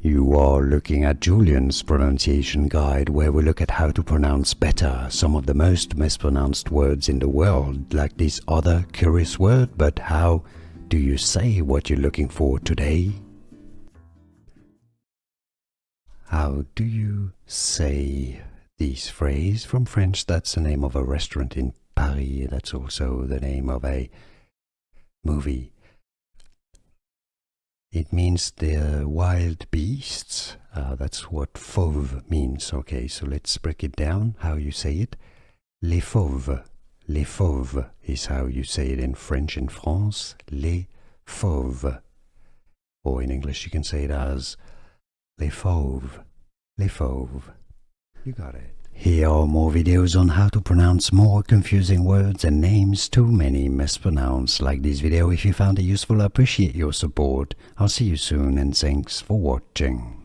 You are looking at Julian's pronunciation guide, where we look at how to pronounce better some of the most mispronounced words in the world, like this other curious word. But how do you say what you're looking for today? How do you say this phrase from French? That's the name of a restaurant in Paris. That's also the name of a movie. It means the wild beasts. That's what fauve means. Okay, so let's break it down. How you say it? Les fauves. Les fauves is how you say it in French in France. Les fauves. Or in English you can say it as les fauves. Les fauves. You got it. Here are more videos on how to pronounce more confusing words and names too many mispronounced. Like this video if you found it useful. I appreciate your support. I'll see you soon and thanks for watching.